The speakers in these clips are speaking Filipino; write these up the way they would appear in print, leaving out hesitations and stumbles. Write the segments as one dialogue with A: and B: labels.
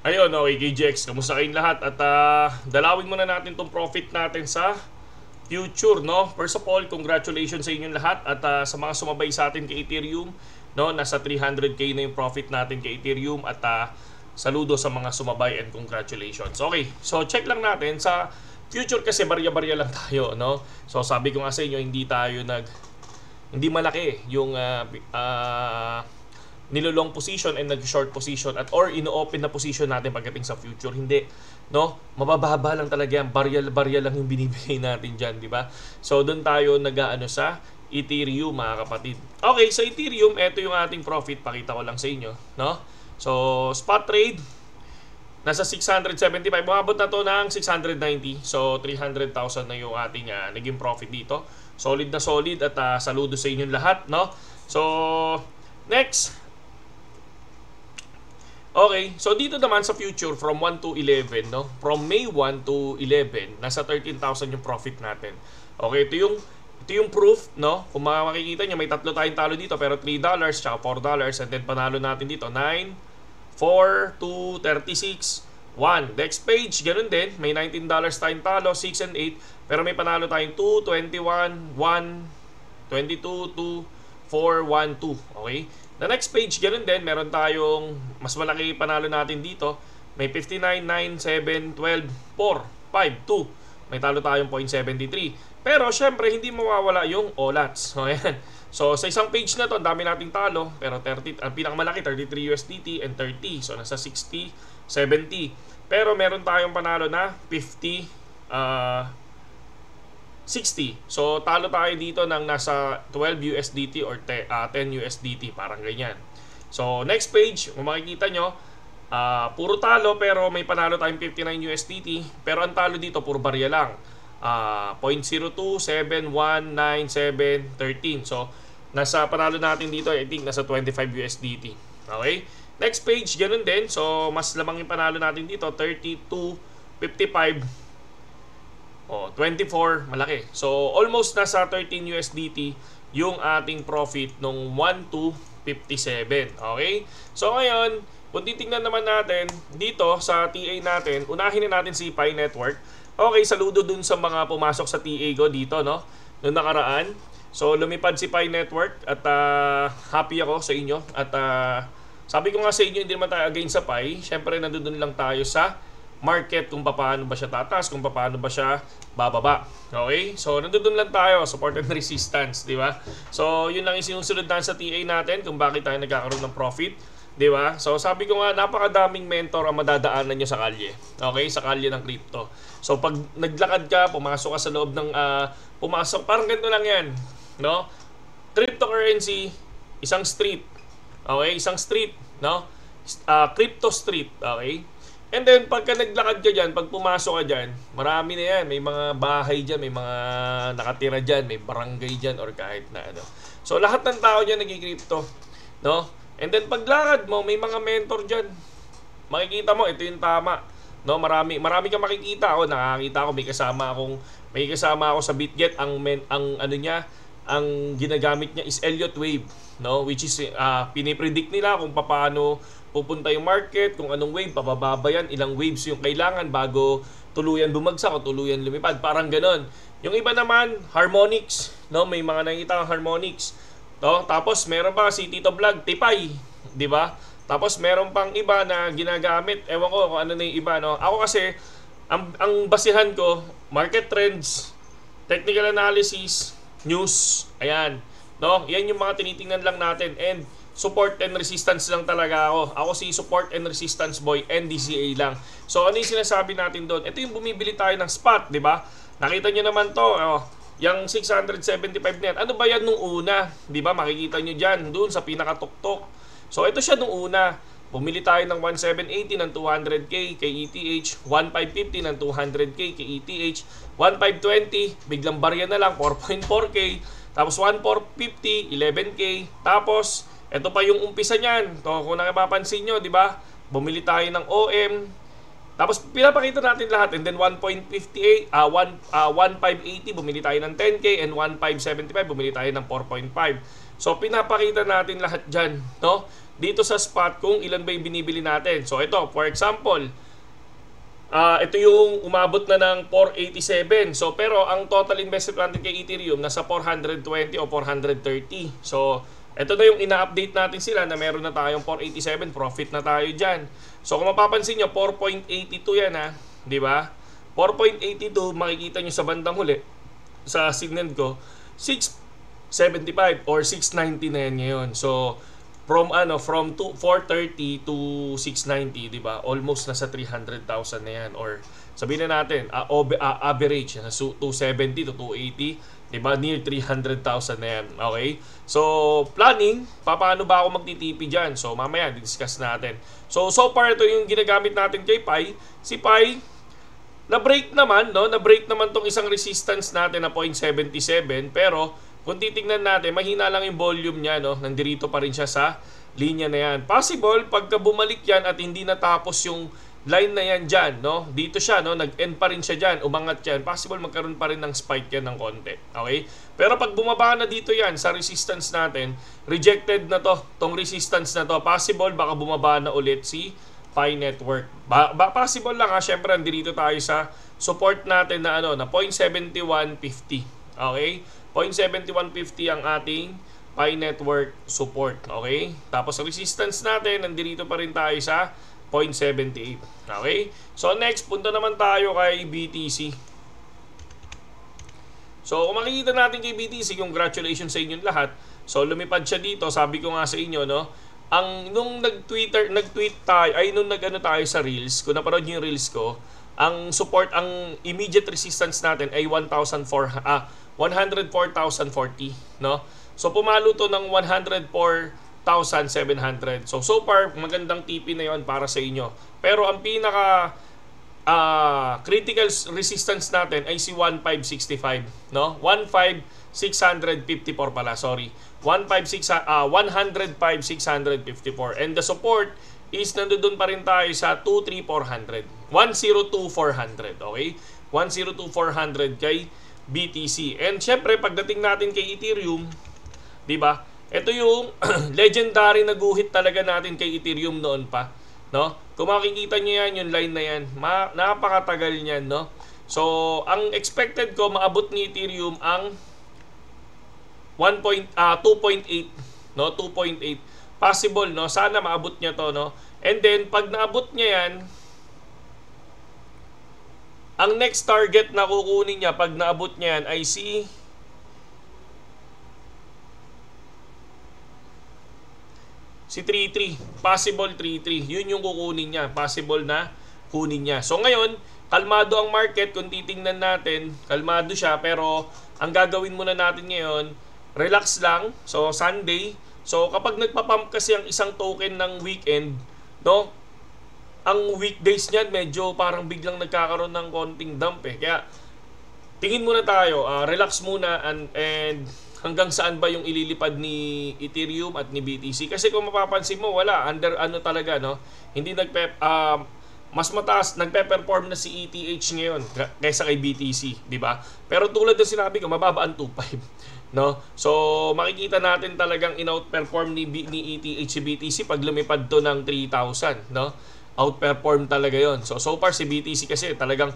A: Ayun, okay, KGX, kamusta kayong lahat? At dalawin muna natin tong profit natin sa future, no? First of all, congratulations sa inyong lahat at sa mga sumabay sa atin kay Ethereum, no? Nasa 300k na yung profit natin kay Ethereum at saludo sa mga sumabay and congratulations. Okay, so check lang natin sa future kasi barya-barya lang tayo, no? So sabi ko nga sa inyo, hindi malaki yung nilolong position and nag-short position at or ino-open na position natin pagdating sa future. Hindi, no? Mabababa lang talaga yan. Barya lang yung binibigay natin dyan, di ba? So, doon tayo nag-aano sa Ethereum, mga kapatid. Okay, sa Ethereum, ito yung ating profit. Pakita ko lang sa inyo, no? So, spot trade, nasa 675. Umabot na to ng 690. So, 300,000 na yung ating naging profit dito. Solid na solid at saludo sa inyong lahat, no? So, next. Okay, so dito naman sa future from 1 to 11, no? From May 1 to 11, nasa 13,000 yung profit natin. Okay, ito yung proof, no? Kung makikita niyo, may tatlo tayong talo dito pero $3 tsaka $4 and then panalo natin dito 9, 4, 2, 36, 1. Next page, ganun din, may $19 tayong talo, 6 and 8, pero may panalo tayong 2, 21, 1, 22, 2, 4, 1, 2. Okay? The next page, ganun din, meron tayong mas malaki panalo natin dito. May 59, 9, 7, 12, 4, 5, 2. May talo tayong 0.73. Pero syempre, hindi mawawala yung OLATs. So, ayan. So, sa isang page na to, ang dami nating talo. Pero ang pinakamalaki, 33 USDT and 30. So, nasa 60, 70. Pero meron tayong panalo na 50, 60. So, talo tayo dito ng nasa 12 USDT or 10 USDT. Parang ganyan. So, next page, kung makikita nyo, puro talo pero may panalo tayong 59 USDT. Pero ang talo dito, puro barya lang. 0.02, 7, 1, 9, 7, 13. So, nasa panalo natin dito, I think, nasa 25 USDT. Okay? Next page, ganun din. So, mas lamang yung panalo natin dito, 32, 55, 24, malaki. So, almost nasa 13 USDT yung ating profit nung 1 to 57. Okay? So, ngayon, kung titingnan naman natin dito sa TA natin, unahin na natin si Pi Network. Okay, saludo dun sa mga pumasok sa TA ko dito, no? Noong nakaraan. So, lumipad si Pi Network at happy ako sa inyo. At sabi ko nga sa inyo, hindi naman tayo against sa Pi. Siyempre, nandun lang tayo sa market kung paano ba siya tataas, kung paano ba siya bababa. Okay? So, nandun lang tayo, support and resistance, di ba? So, yun lang yung sinusunod na sa TA natin kung bakit tayo nagkakaroon ng profit, di ba? So, sabi ko nga, napakadaming mentor ang madadaanan nyo sa kalye. Okay? Sa kalye ng crypto. So, pag naglakad ka, pumasok ka sa loob ng, parang ganito lang yan, no? Cryptocurrency, isang street. Okay? Isang street, no? Crypto street, okay? And then, pagka naglakad ka dyan, pag pumasok ka dyan, marami na yan. May mga bahay dyan, may mga nakatira dyan, may barangay dyan, or kahit na ano. So, lahat ng tao dyan nag-crypto. No? And then, paglakad mo, may mga mentor dyan. Makikita mo, ito yung tama. No? Marami kang makikita. Ako, nakakita ko, may kasama ako sa BitGet. Ang ginagamit niya is Elliott Wave. No? Which is, pinipredict nila kung paano pupunta yung market, kung anong wave, pababa yan, ilang waves yung kailangan bago tuluyan bumagsak o tuluyan lumipad. Parang ganon. Yung iba naman, harmonics. No? May mga nakikita ang harmonics. No? Tapos meron pa si Tito Vlog, Tipay. Di ba? Tapos meron pang iba na ginagamit. Ewan ko kung ano na yung iba. No? Ako kasi, ang basihan ko, market trends, technical analysis, news. Ayan. No? Yan yung mga tinitingnan lang natin. And support and resistance lang talaga ako. Ako si support and resistance boy, NDCA lang. So, ano yung sinasabi natin doon? Ito yung bumibili tayo ng spot, di ba? Nakita nyo naman to, yung 675 na yan. Ano ba yan nung una? Di ba? Makikita nyo dyan, doon sa pinakatuktok. So, ito siya nung una. Bumili tayo ng 1780 ng 200k kay ETH, 1550 ng 200k kay ETH, 1520, biglang barya na lang, 4.4k, tapos 1450, 11k, tapos ito pa yung umpisa niyan. To, kung napapansin nyo, di ba? Bumili tayo ng OM. Tapos pinapakita natin lahat. And then 1.58, 1580, bumili tayo ng 10K. And 1575, bumili tayo ng 4.5. So pinapakita natin lahat dyan, no? Dito sa spot kung ilan ba yung binibili natin. So ito, for example, ito yung umabot na ng 487. So pero ang total investment natin kay Ethereum nasa 420 o 430. So ito na yung ina-update natin sila na meron na tayong 487, profit na tayo dyan. So kung mapapansin nyo, 4.82 yan ha, di ba? 4.82, makikita nyo sa bandang huli, sa signal ko, 675 or 690 na yan ngayon. So from 430 to 690, di ba? Almost nasa 300,000 na yan, or sabihin na natin average na 270 to 280, di ba? Near 300,000 na yan. Okay? So planning, paano ba ako magtitipi diyan? So mamaya discuss natin. So far ito yung ginagamit natin kay Pi. Si Pi na-break naman, no? Na-break naman tong isang resistance natin na 0.77, pero kung titingnan natin, mahina lang yung volume niya, no? Nandirito pa rin siya sa linya na yan. Possible, pagka bumalik yan at hindi natapos yung line na yan dyan, no? Dito siya, no? Nag-end pa rin siya dyan, umangat yan. Possible, magkaroon pa rin ng spike yan ng konti. Okay? Pero pag bumaba na dito yan sa resistance natin, rejected na to, tong resistance na to. Possible, baka bumaba na ulit si Pi Network. Possible lang ha, syempre nandito tayo sa support natin na na 0.7150. Okay? 0.7150 ang ating Pi Network support. Okay? Tapos resistance natin, nandito pa rin tayo sa 0.78. Okay? So next, punta naman tayo kay BTC. So kung makikita natin kay BTC, congratulations sa inyong lahat. So lumipad siya dito, sabi ko nga sa inyo, no? Nung nag-tweet tayo, nung tayo sa Reels, kung naparod niyo yung Reels ko, ang support, ang immediate resistance natin ay 104,040, no? So pumalo to ng 104,700. So far magandang TP na 'yon para sa inyo. Pero ang pinaka critical resistance natin ay si 1565, no? 105,654 pala, sorry. 105,654, and the support is nandoon pa rin tayo sa 102,400, okay? 102,400 kay BTC. And syempre pagdating natin kay Ethereum, 'di ba? Ito yung legendary na guhit talaga natin kay Ethereum noon pa, no? Kung makikita niyo yan, yung line na yan, napakatagal niyan, no? So, ang expected ko maabot ni Ethereum ang 2.8, no? 2.8 possible, no? Sana maabot niya to, no? And then pag naabot niya yan, ang next target na kukunin niya pag naabot niya yan ay si 3.3, possible 3.3. Yun yung kukunin niya, possible na kunin niya. So ngayon, kalmado ang market. Kung titingnan natin, kalmado siya, pero ang gagawin muna natin ngayon, relax lang. So Sunday, so kapag nagpa-pump kasi ang isang token ng weekend, no? Ang weekdays niyan medyo parang biglang nagkakaroon ng konting dump eh. Kaya tingin muna tayo, relax muna, and hanggang saan ba yung ililipad ni Ethereum at ni BTC. Kasi kung mapapansin mo, wala, under talaga, no? Hindi mas mataas, nagpe-perform na si ETH ngayon kaysa kay BTC, di ba? Pero tulad ng sinabi ko, mababa ang 2.5, no? So makikita natin talagang in-outperform ni ETH si BTC pag lumipad to ng 3,000, no? Outperform talaga yon. So far si BTC kasi talagang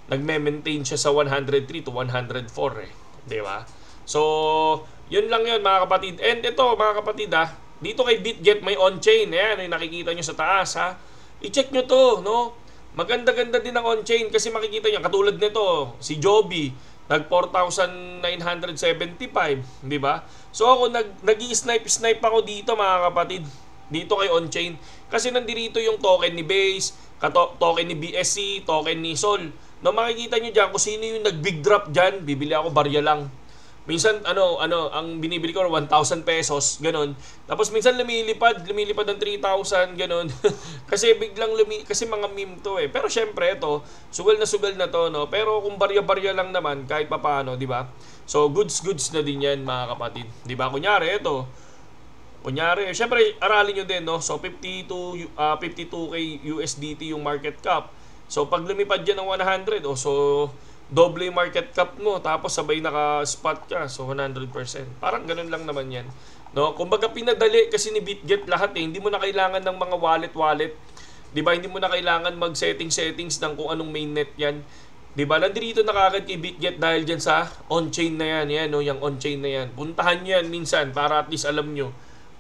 A: nagme-maintain siya sa 103 to 104 eh, di ba? So yun lang yun mga kapatid. And ito mga kapatid dito kay BitGet may on-chain. Ayan, yung nakikita nyo sa taas I-check nyo to, no? Maganda-ganda din ang on-chain kasi makikita nyo, katulad nito, si Joby, nag 4,975, di ba? So ako, nag-i-snipe ako dito mga kapatid, dito kay on-chain. Kasi nandito yung token ni Base, token ni BSC, token ni Sol. No, makikita nyo dyan kung sino yung nag-big drop dyan, bibili ako barya lang. Minsan, ang binibili ko 1,000 pesos, ganun. Tapos minsan lumilipad ng 3,000, ganun. Kasi biglang kasi mga meme to eh. Pero syempre ito, sugal na to, no? Pero kung barya-barya lang naman, kahit papaano, di ba? So, goods na din yan, mga kapatid. Di ba? Kunyari, syempre, aralin nyo din, no? So, 52K USDT yung market cap. So, pag lumipad yan ng 100, so, doble market cap mo, tapos sabay naka-spot ka, so 100%. Parang ganun lang naman yan. No? Kumbaga pinadali kasi ni BitGet lahat eh. Hindi mo na kailangan ng mga wallet. 'Di ba? Hindi mo na kailangan mag-settings ng kung anong mainnet yan. 'Di ba? Nandito na kagad kay BitGet dahil diyan sa on-chain na yan, no, yung on-chain na yan. Puntahan niyo yan minsan para at least alam nyo.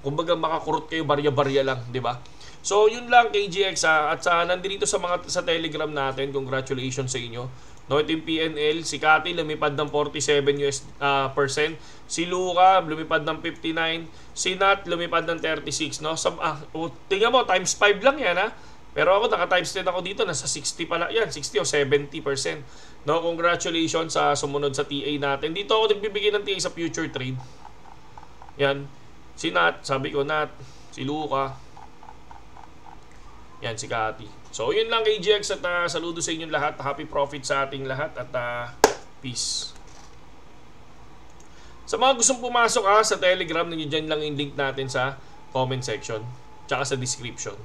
A: Kumbaga makakurot kayo barya-barya lang, 'di ba? So, yun lang KGX at nandito sa Telegram natin. Congratulations sa inyo. No, ito yung PNL, si Cathy lumipad ng 47%, si Luca lumipad ng 59%, si Nat lumipad ng 36%, no? Tingnan mo, times 5 lang yan, ha? Pero ako, naka-times 10 ako dito, nasa 60 pala yan, 60 o 70%. No, congratulations sa sumunod sa TA natin. Dito ako nagbibigay ng TA sa future trade. Yan, si Nat, sabi ko Nat, si Luca, yan, si Cathy. So, yun lang KGX at saludo sa inyong lahat. Happy profit sa ating lahat at peace. Sa mga gustong pumasok sa Telegram, nandiyan lang yung link natin sa comment section tsaka sa description.